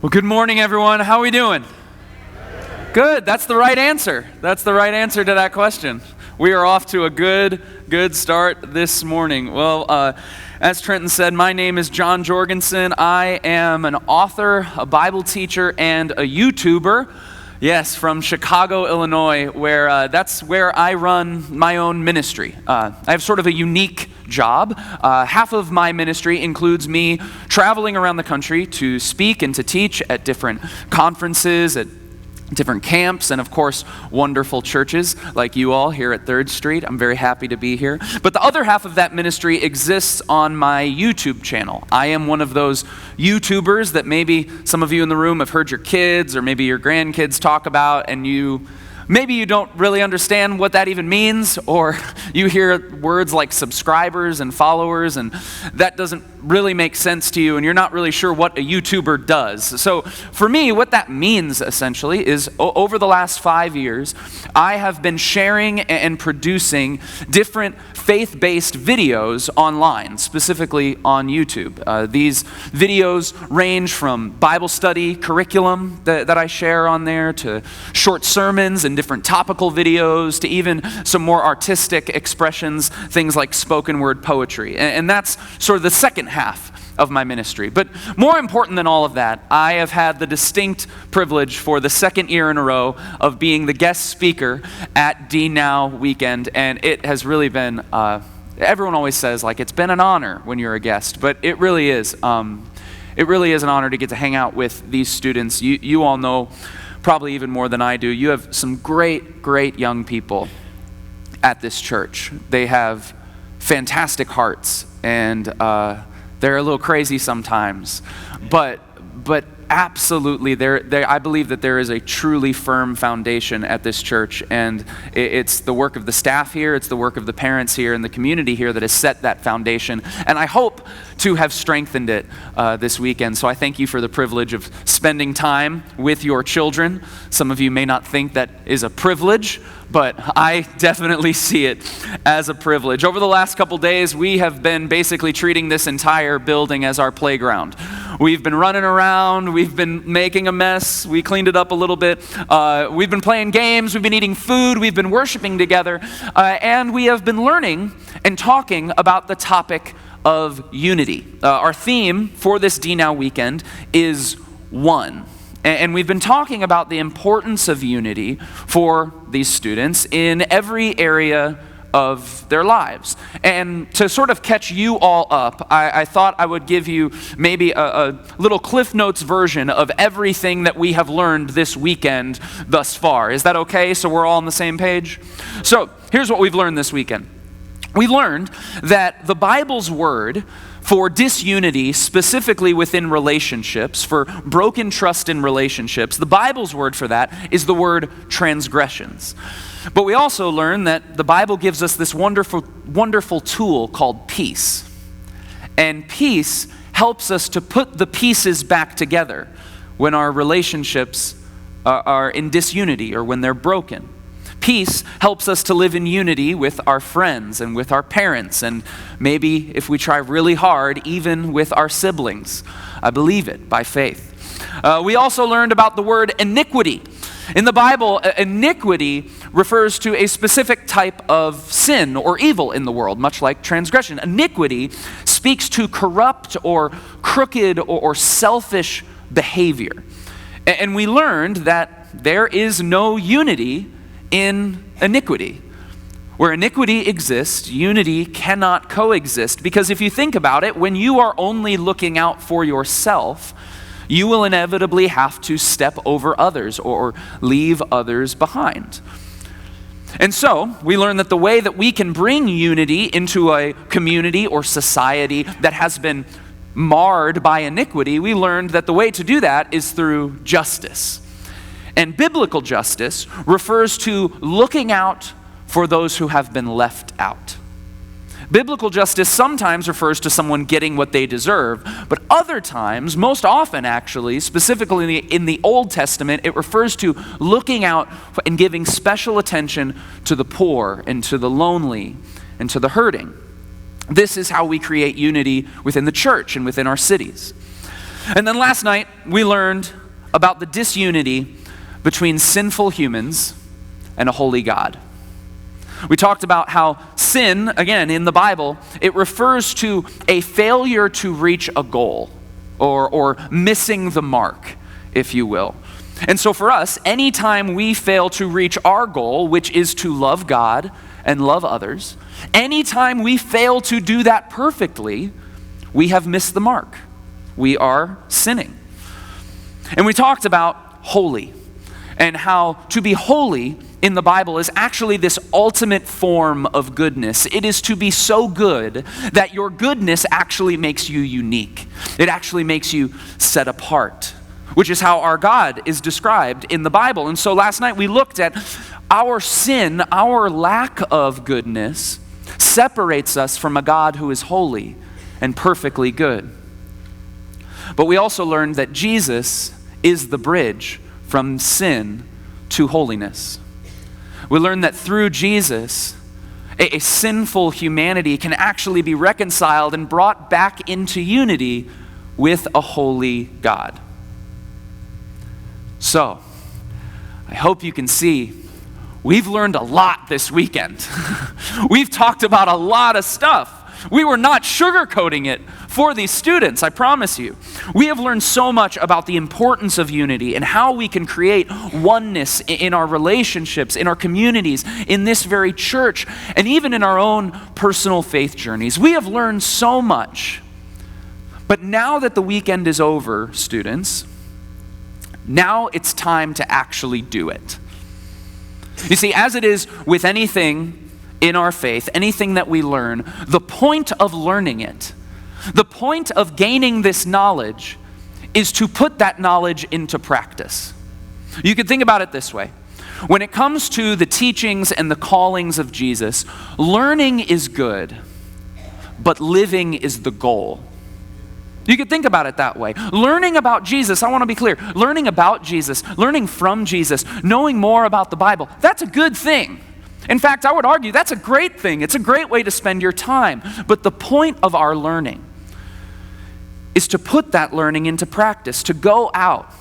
Well, good morning, everyone. How are we doing? Good. That's the right answer. That's the right answer to that question. We are off to a good start this morning. Well, as Trenton said, my name is John Jorgensen. I am an author, a Bible teacher, and a YouTuber. Yes, from Chicago, Illinois, where that's where I run my own ministry. I have sort of a unique job. Half of my ministry includes me traveling around the country to speak and to teach at different conferences, at different camps, and of course, wonderful churches like you all here at 3rd Street. I'm very happy to be here. But the other half of that ministry exists on my YouTube channel. I am one of those YouTubers that maybe some of you in the room have heard your kids or maybe your grandkids talk about, and maybe you don't really understand what that even means, or you hear words like subscribers and followers, and that doesn't really make sense to you, and you're not really sure what a YouTuber does. So for me, what that means essentially is over the last 5 years, I have been sharing and producing different faith-based videos online, specifically on YouTube. These videos range from Bible study curriculum that I share on there, to short sermons and different topical videos, to even some more artistic expressions, things like spoken word poetry. And that's sort of the second half of my ministry. But more important than all of that, I have had the distinct privilege for the second year in a row of being the guest speaker at DNOW Weekend, and it has really been, everyone always says, like, it's been an honor when you're a guest, but it really is. It really is an honor to get to hang out with these students. You all know probably even more than I do. You have some great young people at this church. They have fantastic hearts, and they're a little crazy sometimes, but absolutely, I believe that there is a truly firm foundation at this church, and it's the work of the staff here, it's the work of the parents here, and the community here that has set that foundation, and I hope to have strengthened it this weekend. So I thank you for the privilege of spending time with your children. Some of you may not think that is a privilege, but I definitely see it as a privilege. Over the last couple days, we have been basically treating this entire building as our playground. We've been running around, we've been making a mess, we cleaned it up a little bit, we've been playing games, we've been eating food, we've been worshiping together, and we have been learning and talking about the topic of unity. Our theme for this DNOW Weekend is one. And we've been talking about the importance of unity for these students in every area of their lives. And to sort of catch you all up, I thought I would give you maybe a little Cliff Notes version of everything that we have learned this weekend thus far. Is that okay? So we're all on the same page? So here's what we've learned this weekend. We've learned that the Bible's word for disunity, specifically within relationships, for broken trust in relationships, the Bible's word for that is the word transgressions. But we also learn that the Bible gives us this wonderful tool called peace. And peace helps us to put the pieces back together when our relationships are in disunity or when they're broken. Peace helps us to live in unity with our friends and with our parents, and maybe if we try really hard, even with our siblings. I believe it by faith. We also learned about the word iniquity. In the Bible, iniquity refers to a specific type of sin or evil in the world, much like transgression. Iniquity speaks to corrupt or crooked or selfish behavior. And we learned that there is no unity in iniquity. Where iniquity exists, unity cannot coexist, because if you think about it, when you are only looking out for yourself, you will inevitably have to step over others or leave others behind. And so, we learn that the way that we can bring unity into a community or society that has been marred by iniquity, we learned that the way to do that is through justice. And biblical justice refers to looking out for those who have been left out. Biblical justice sometimes refers to someone getting what they deserve, but other times, most often actually, specifically in the Old Testament, it refers to looking out and giving special attention to the poor and to the lonely and to the hurting. This is how we create unity within the church and within our cities. And then last night, we learned about the disunity between sinful humans and a holy God. We talked about how sin, again, in the Bible, it refers to a failure to reach a goal, or missing the mark, if you will. And so for us, anytime we fail to reach our goal, which is to love God and love others, anytime we fail to do that perfectly, we have missed the mark. We are sinning. And we talked about holy, and how to be holy in the Bible is actually this ultimate form of goodness. It is to be so good that your goodness actually makes you unique. It actually makes you set apart, which is how our God is described in the Bible. And so last night we looked at our sin, our lack of goodness, separates us from a God who is holy and perfectly good. But we also learned that Jesus is the bridge from sin to holiness. We learned that through Jesus, a sinful humanity can actually be reconciled and brought back into unity with a holy God. So, I hope you can see we've learned a lot this weekend. We've talked about a lot of stuff. We were not sugarcoating it for these students, I promise you. We have learned so much about the importance of unity and how we can create oneness in our relationships, in our communities, in this very church, and even in our own personal faith journeys. We have learned so much. But now that the weekend is over, students, now it's time to actually do it. You see, as it is with anything in our faith, anything that we learn, the point of learning it, the point of gaining this knowledge is to put that knowledge into practice. You could think about it this way. When it comes to the teachings and the callings of Jesus, learning is good, but living is the goal. You could think about it that way. Learning about Jesus, I want to be clear, learning about Jesus, learning from Jesus, knowing more about the Bible, that's a good thing. In fact, I would argue that's a great thing. It's a great way to spend your time. But the point of our learning is to put that learning into practice, to go out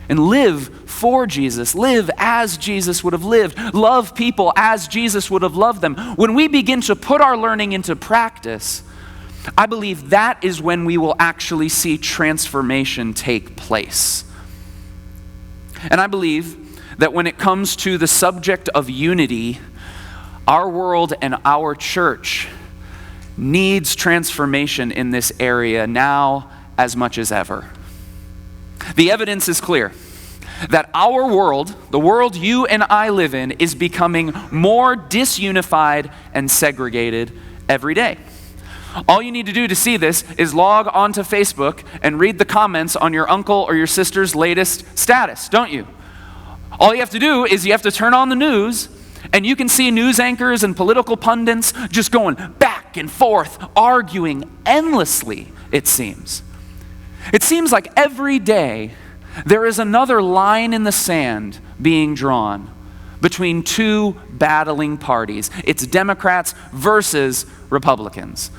and live for Jesus, live as Jesus would have lived, love people as Jesus would have loved them. When we begin to put our learning into practice, I believe that is when we will actually see transformation take place. And I believe that when it comes to the subject of unity, our world and our church needs transformation in this area now as much as ever. The evidence is clear that our world, the world you and I live in, is becoming more disunified and segregated every day. All you need to do to see this is log onto Facebook and read the comments on your uncle or your sister's latest status, don't you? All you have to do is you have to turn on the news, and you can see news anchors and political pundits just going back and forth, arguing endlessly, it seems. It seems like every day there is another line in the sand being drawn between two battling parties. It's Democrats versus Republicans.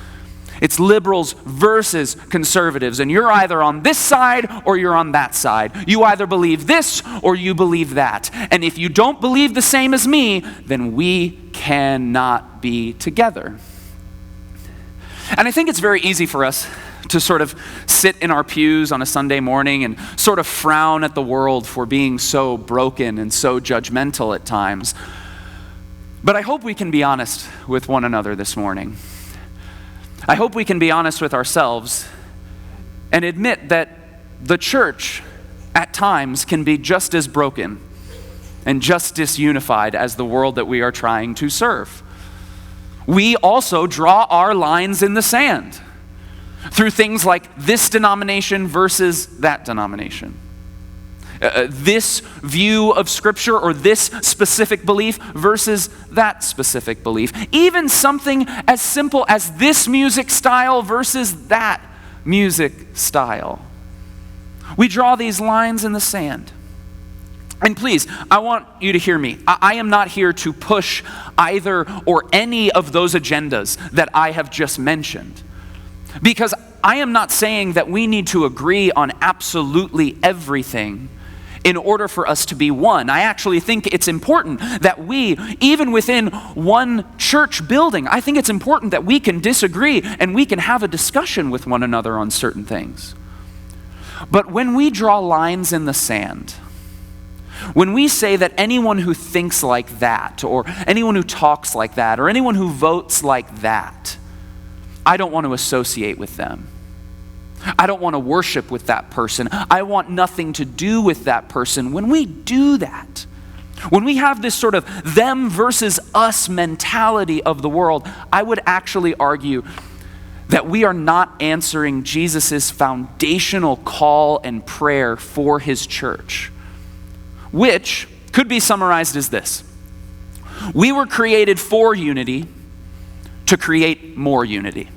It's liberals versus conservatives, and you're either on this side or you're on that side. You either believe this or you believe that. And if you don't believe the same as me, then we cannot be together. And I think it's very easy for us to sort of sit in our pews on a Sunday morning and sort of frown at the world for being so broken and so judgmental at times. But I hope we can be honest with one another this morning. I hope we can be honest with ourselves and admit that the church at times can be just as broken and just disunified as the world that we are trying to serve. We also draw our lines in the sand through things like this denomination versus that denomination. This view of Scripture or this specific belief versus that specific belief. Even something as simple as this music style versus that music style. We draw these lines in the sand. And please, I want you to hear me. I am not here to push either or any of those agendas that I have just mentioned. Because I am not saying that we need to agree on absolutely everything in order for us to be one. I actually think it's important that we, even within one church building, I think it's important that we can disagree and we can have a discussion with one another on certain things. But when we draw lines in the sand, when we say that anyone who thinks like that, or anyone who talks like that, or anyone who votes like that, I don't want to associate with them. I don't want to worship with that person. I want nothing to do with that person. When we do that, when we have this sort of them versus us mentality of the world, I would actually argue that we are not answering Jesus' foundational call and prayer for his church, which could be summarized as this: we were created for unity to create more unity.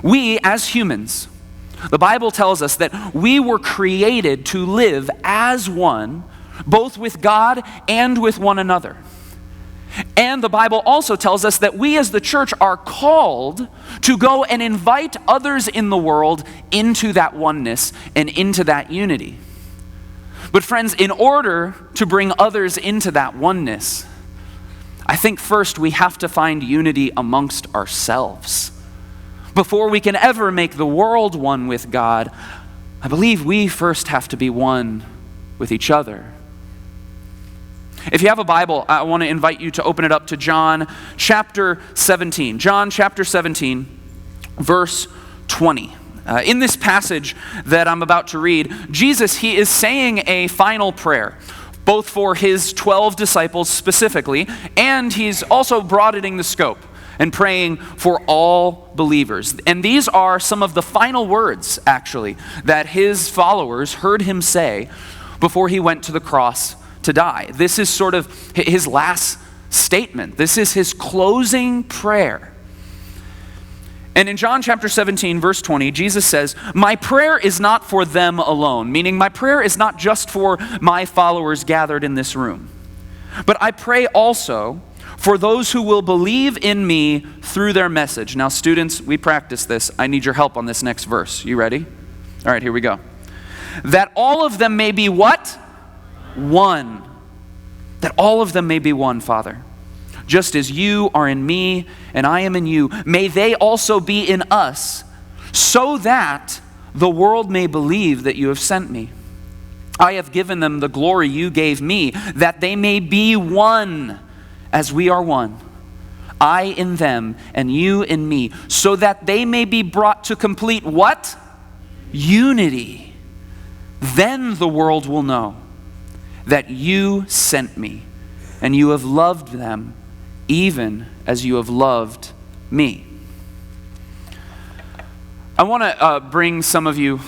We, as humans, the Bible tells us that we were created to live as one, both with God and with one another. And the Bible also tells us that we as the church are called to go and invite others in the world into that oneness and into that unity. But friends, in order to bring others into that oneness, I think first we have to find unity amongst ourselves. Before we can ever make the world one with God, I believe we first have to be one with each other. If you have a Bible, I want to invite you to open it up to John chapter 17. John chapter 17, verse 20. In this passage that I'm about to read, Jesus, he is saying a final prayer, both for his 12 disciples specifically, and he's also broadening the scope and praying for all believers. And these are some of the final words, actually, that his followers heard him say before he went to the cross to die. This is sort of his last statement. This is his closing prayer. And in John chapter 17, verse 20, Jesus says, "My prayer is not for them alone," meaning my prayer is not just for my followers gathered in this room, "but I pray also for those who will believe in me through their message." Now, students, we practice this. I need your help on this next verse. You ready? All right, here we go. "That all of them may be" what? One. That all of them may be one, Father. "Just as you are in me and I am in you, may they also be in us, so that the world may believe that you have sent me. I have given them the glory you gave me, that they may be one as we are one. I in them and you in me, so that they may be brought to complete" what? Unity. "Then the world will know that you sent me, and you have loved them even as you have loved me." I want to bring some of you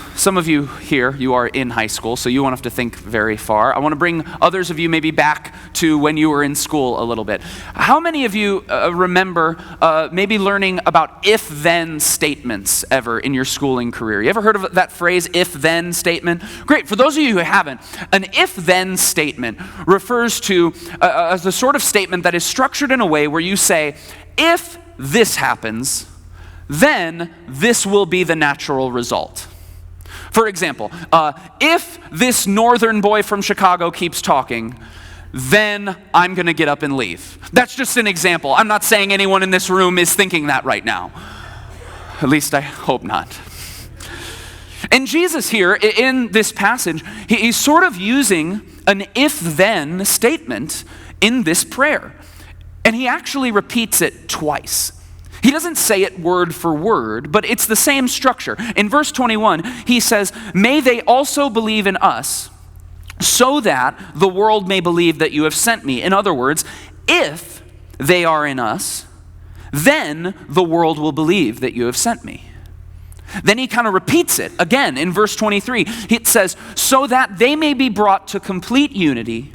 here, you are in high school, so you won't have to think very far. I want to bring others of you maybe back to when you were in school a little bit. How many of you remember maybe learning about if-then statements ever in your schooling career? You ever heard of that phrase, if-then statement? Great. For those of you who haven't, an if-then statement refers to the sort of statement that is structured in a way where you say, if this happens, then this will be the natural result. For example, if this northern boy from Chicago keeps talking, then I'm going to get up and leave. That's just an example. I'm not saying anyone in this room is thinking that right now. At least I hope not. And Jesus here, in this passage, he's sort of using an if-then statement in this prayer. And he actually repeats it twice. He doesn't say it word for word, but it's the same structure. In verse 21, he says, "May they also believe in us, so that the world may believe that you have sent me." In other words, if they are in us, then the world will believe that you have sent me. Then he kind of repeats it again in verse 23. It says, "So that they may be brought to complete unity,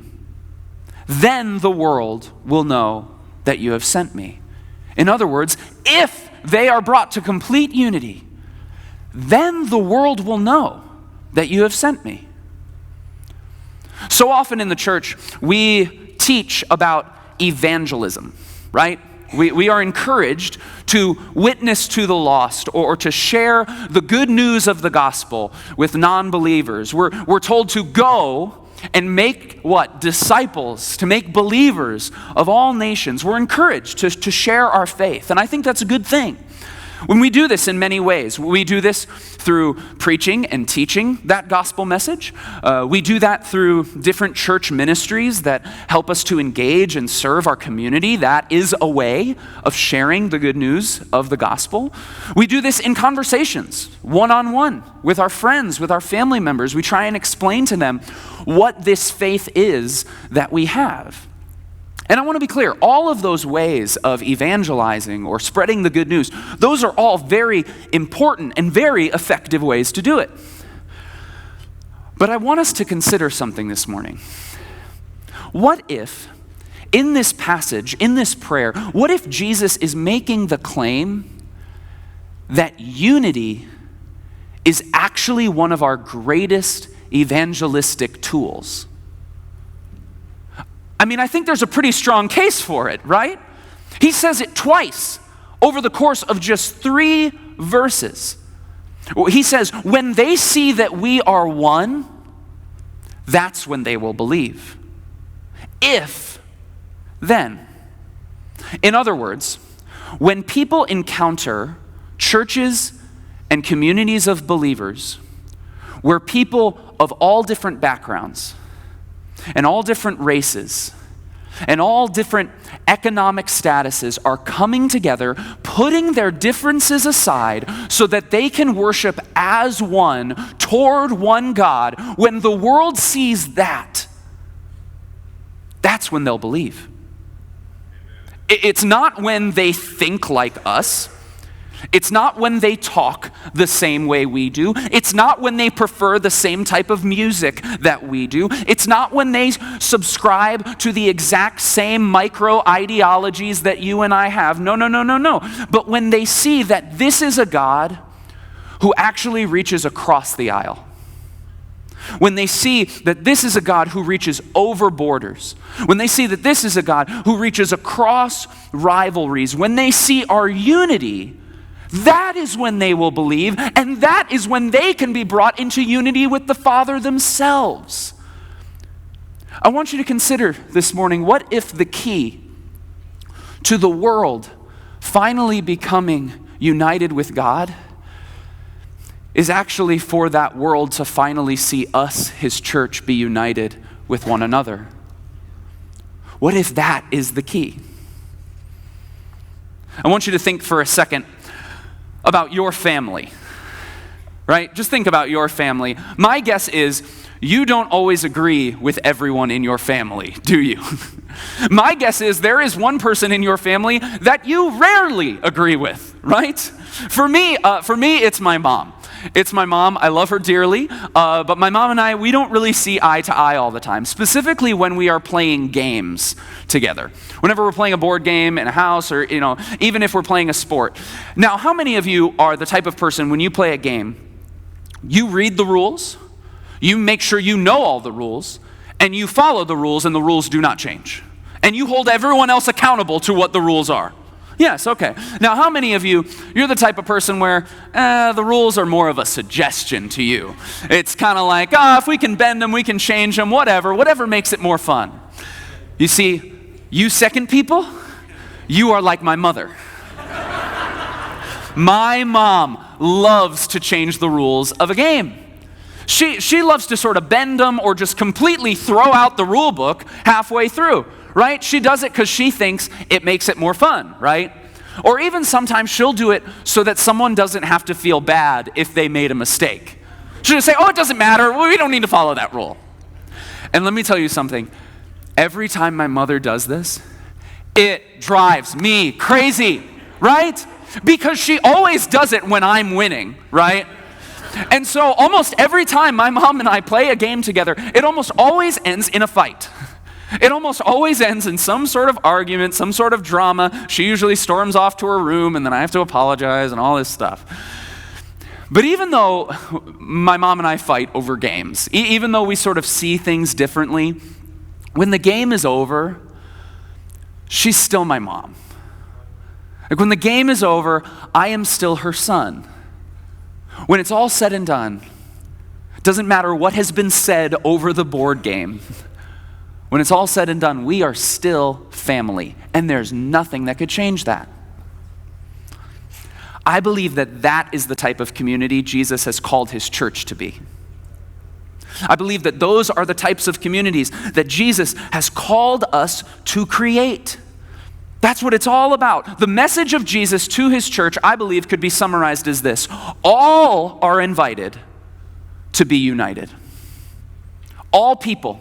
then the world will know that you have sent me." In other words, if they are brought to complete unity, then the world will know that you have sent me. So often in the church, we teach about evangelism, right? We are encouraged to witness to the lost or to share the good news of the gospel with non-believers. We're told to go and make what? Disciples, to make believers of all nations. We're encouraged to share our faith, and I think that's a good thing. When we do this in many ways, we do this through preaching and teaching that gospel message. We do that through different church ministries that help us to engage and serve our community. That is a way of sharing the good news of the gospel. We do this in conversations, one-on-one, with our friends, with our family members. We try and explain to them what this faith is that we have. And I want to be clear, all of those ways of evangelizing or spreading the good news, those are all very important and very effective ways to do it. But I want us to consider something this morning. What if, in this passage, in this prayer, what if Jesus is making the claim that unity is actually one of our greatest evangelistic tools? I mean, I think there's a pretty strong case for it, right? He says it twice over the course of just 3 verses. He says, when they see that we are one, that's when they will believe. If, then. In other words, when people encounter churches and communities of believers where people of all different backgrounds and all different races and all different economic statuses are coming together, putting their differences aside so that they can worship as one toward one God, when the world sees that, that's when they'll believe. It's not when they think like us. It's not when they talk the same way we do. It's not when they prefer the same type of music that we do. It's not when they subscribe to the exact same micro ideologies that you and I have. No. But when they see that this is a God who actually reaches across the aisle. When they see that this is a God who reaches over borders. When they see that this is a God who reaches across rivalries. When they see our unity, that is when they will believe, and that is when they can be brought into unity with the Father themselves. I want you to consider this morning, what if the key to the world finally becoming united with God is actually for that world to finally see us, His church, be united with one another? What if that is the key? I want you to think for a second about your family, right? Just think about your family. My guess is you don't always agree with everyone in your family, do you? My guess is there is one person in your family that you rarely agree with, right? For me, it's my mom. It's my mom. I love her dearly, but my mom and I, we don't really see eye to eye all the time, specifically when we are playing games together. Whenever we're playing a board game in a house or, even if we're playing a sport. Now, how many of you are the type of person when you play a game, you read the rules, you make sure you know all the rules, and you follow the rules and the rules do not change? And you hold everyone else accountable to what the rules are? Yes, okay. Now, how many of you, you're the type of person where the rules are more of a suggestion to you? It's kind of like, if we can bend them, we can change them, whatever makes it more fun. You see, you second people, you are like my mother. My mom loves to change the rules of a game. She loves to sort of bend them or just completely throw out the rule book halfway through. Right? She does it because she thinks it makes it more fun, right? Or even sometimes she'll do it so that someone doesn't have to feel bad if they made a mistake. She'll just say, it doesn't matter. We don't need to follow that rule. And let me tell you something. Every time my mother does this, it drives me crazy, right? Because she always does it when I'm winning, right? And so almost every time my mom and I play a game together, it almost always ends in a fight. It almost always ends in some sort of argument, some sort of drama. She usually storms off to her room, and then I have to apologize and all this stuff. But even though my mom and I fight over games, even though we sort of see things differently, when the game is over, she's still my mom. Like when the game is over, I am still her son. When it's all said and done, it doesn't matter what has been said over the board game. When it's all said and done, we are still family, and there's nothing that could change that. I believe that that is the type of community Jesus has called his church to be. I believe that those are the types of communities that Jesus has called us to create. That's what it's all about. The message of Jesus to his church, I believe, could be summarized as this: all are invited to be united. All people,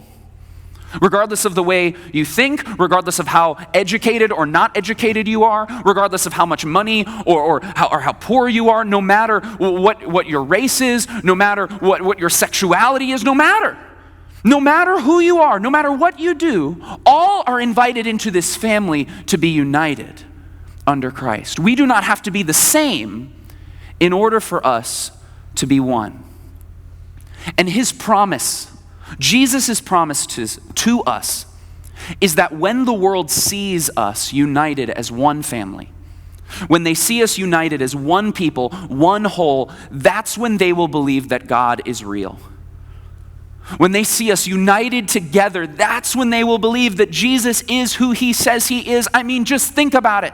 regardless of the way you think, regardless of how educated or not educated you are, regardless of how much money or how poor you are, no matter what your race is, no matter what your sexuality is, no matter who you are, no matter what you do, all are invited into this family to be united under Christ. We do not have to be the same in order for us to be one. And his promise, Jesus' promise to us, is that when the world sees us united as one family, when they see us united as one people, one whole, that's when they will believe that God is real. When they see us united together, that's when they will believe that Jesus is who he says he is. I mean, just think about it.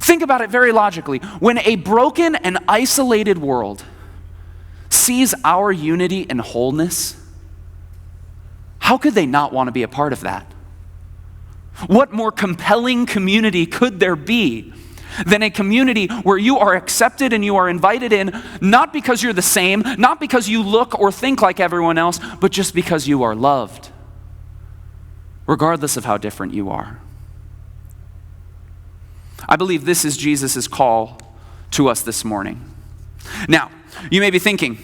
Think about it very logically. When a broken and isolated world sees our unity and wholeness, how could they not want to be a part of that? What more compelling community could there be than a community where you are accepted and you are invited in, not because you're the same, not because you look or think like everyone else, but just because you are loved, regardless of how different you are. I believe this is Jesus' call to us this morning. Now, you may be thinking,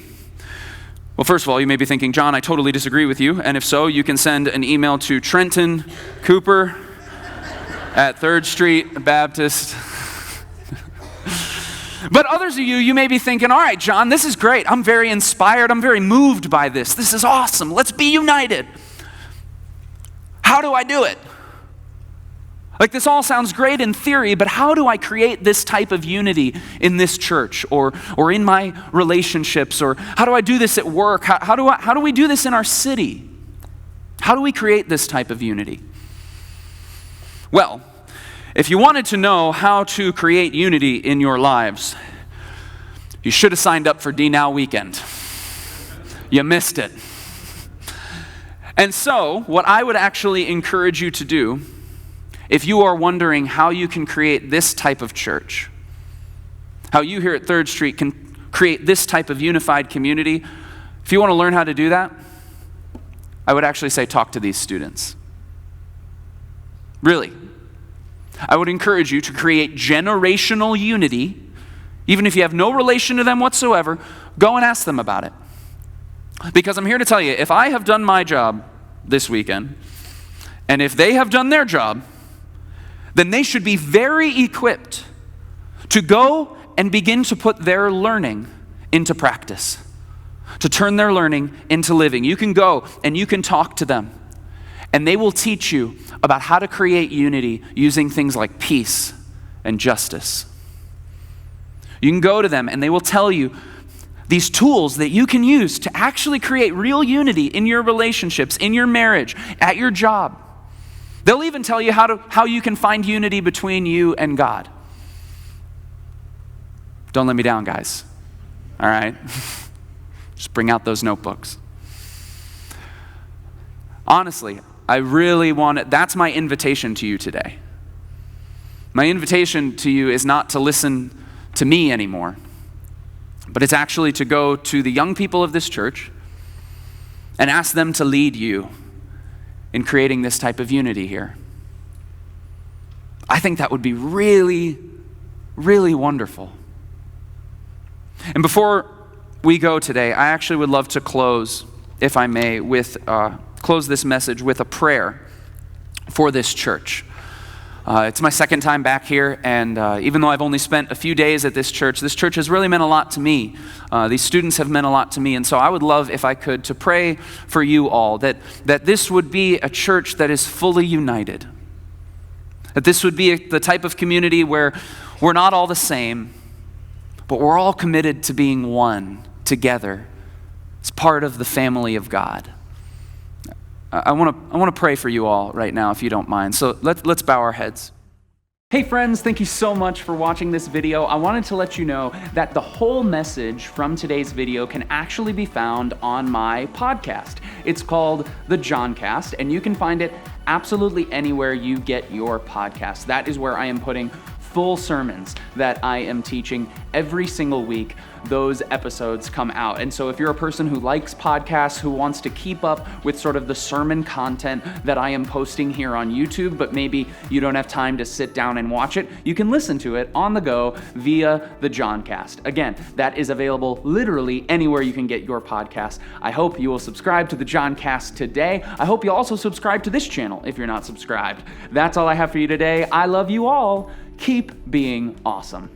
well, first of all, you may be thinking, John, I totally disagree with you. And if so, you can send an email to Trenton Cooper at 3rd Street Baptist. But others of you may be thinking, all right, John, this is great. I'm very inspired. I'm very moved by this. This is awesome. Let's be united. How do I do it? Like, this all sounds great in theory, but how do I create this type of unity in this church or in my relationships? Or how do I do this at work? How do we do this in our city? How do we create this type of unity? Well, if you wanted to know how to create unity in your lives, you should have signed up for D-Now Weekend. You missed it. And so, what I would actually encourage you to do, if you are wondering how you can create this type of church, how you here at 3rd Street can create this type of unified community, if you want to learn how to do that, I would actually say talk to these students. Really. I would encourage you to create generational unity. Even if you have no relation to them whatsoever, go and ask them about it. Because I'm here to tell you, if I have done my job this weekend, and if they have done their job, then they should be very equipped to go and begin to put their learning into practice, to turn their learning into living. You can go and you can talk to them, and they will teach you about how to create unity using things like peace and justice. You can go to them and they will tell you these tools that you can use to actually create real unity in your relationships, in your marriage, at your job. They'll even tell you how you can find unity between you and God. Don't let me down, guys. All right? Just bring out those notebooks. Honestly, I really want it. That's my invitation to you today. My invitation to you is not to listen to me anymore, but it's actually to go to the young people of this church and ask them to lead you in creating this type of unity here. I think that would be really, really wonderful. And before we go today, I actually would love to close, if I may, close this message with a prayer for this church. It's my second time back here, and even though I've only spent a few days at this church has really meant a lot to me. These students have meant a lot to me, and so I would love, if I could, to pray for you all, that this would be a church that is fully united, That this would be the type of community where we're not all the same, but we're all committed to being one together. It's part of the family of God. I want to pray for you all right now, if you don't mind. So let's bow our heads. Hey friends, thank you so much for watching this video. I wanted to let you know that the whole message from today's video can actually be found on my podcast. It's called The Johncast, and you can find it absolutely anywhere you get your podcast. That is where I am putting full sermons that I am teaching every single week. Those episodes come out. And so if you're a person who likes podcasts, who wants to keep up with sort of the sermon content that I am posting here on YouTube, but maybe you don't have time to sit down and watch it, you can listen to it on the go via the Johncast. Again, that is available literally anywhere you can get your podcast. I hope you will subscribe to the Johncast today. I hope you'll also subscribe to this channel if you're not subscribed. That's all I have for you today. I love you all. Keep being awesome.